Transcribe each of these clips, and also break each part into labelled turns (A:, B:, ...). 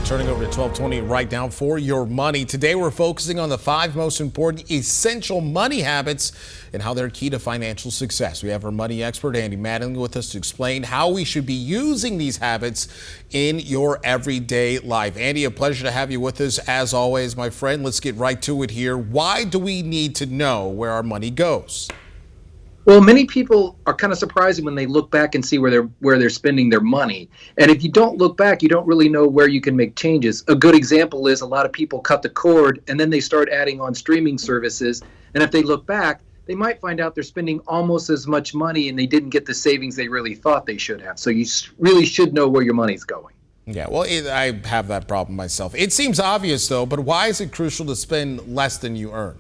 A: Turning over to 1220 right now for your money. Today we're focusing on the 5 most important essential money habits and how they're key to financial success. We have our money expert Andy Mattingly with us to explain how we should be using these habits in your everyday life. Andy, a pleasure to have you with us as always, my friend. Let's get right to it here. Why do we need to know where our money goes?
B: Well, many people are kind of surprised when they look back and see where they're spending their money. And if you don't look back, you don't really know where you can make changes. A good example is a lot of people cut the cord and then they start adding on streaming services. And if they look back, they might find out they're spending almost as much money and they didn't get the savings they really thought they should have. So you really should know where your money's going.
A: Yeah, well, I have that problem myself. It seems obvious, though, but why is it crucial to spend less than you earn?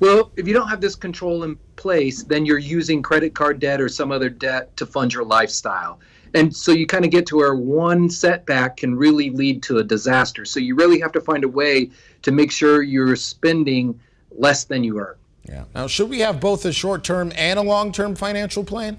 B: Well, if you don't have this control in place, then you're using credit card debt or some other debt to fund your lifestyle. And so you kind of get to where one setback can really lead to a disaster. So you really have to find a way to make sure you're spending less than you earn.
A: Yeah. Now, should we have both a short-term and a long-term financial plan?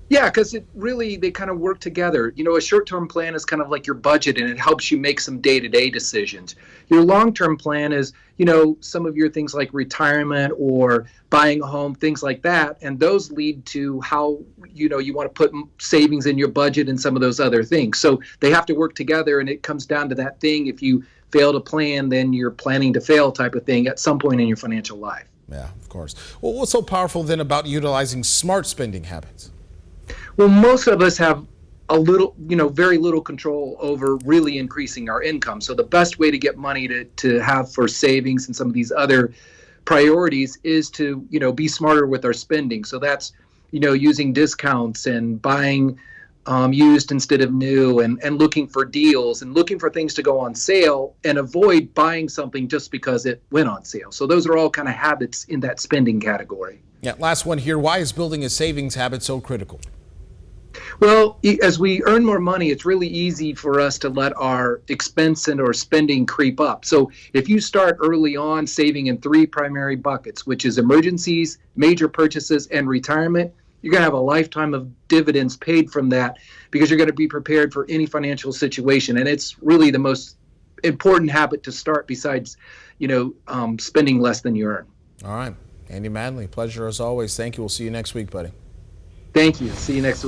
B: Yeah, because they kind of work together. You know, a short-term plan is kind of like your budget and it helps you make some day-to-day decisions. Your long-term plan is, you know, some of your things like retirement or buying a home, things like that. And those lead to how, you know, you want to put savings in your budget and some of those other things. So they have to work together, and it comes down to that thing. If you fail to plan, then you're planning to fail type of thing at some point in your financial life.
A: Yeah, of course. Well, what's so powerful then about utilizing smart spending habits?
B: Well, most of us have very little control over really increasing our income. So the best way to get money to have for savings and some of these other priorities is to, you know, be smarter with our spending. So that's, you know, using discounts and buying used instead of new, and looking for deals and looking for things to go on sale, and avoid buying something just because it went on sale. So those are all kind of habits in that spending category.
A: Yeah, last one here. Why is building a savings habit so critical?
B: Well, as we earn more money, it's really easy for us to let our expense and or spending creep up. So if you start early on saving in 3 primary buckets, which is emergencies, major purchases, and retirement, you're going to have a lifetime of dividends paid from that, because you're going to be prepared for any financial situation. And it's really the most important habit to start, besides, you know, spending less than you earn.
A: All right. Andy Mattingly, pleasure as always. Thank you. We'll see you next week, buddy.
B: Thank you. See you next week.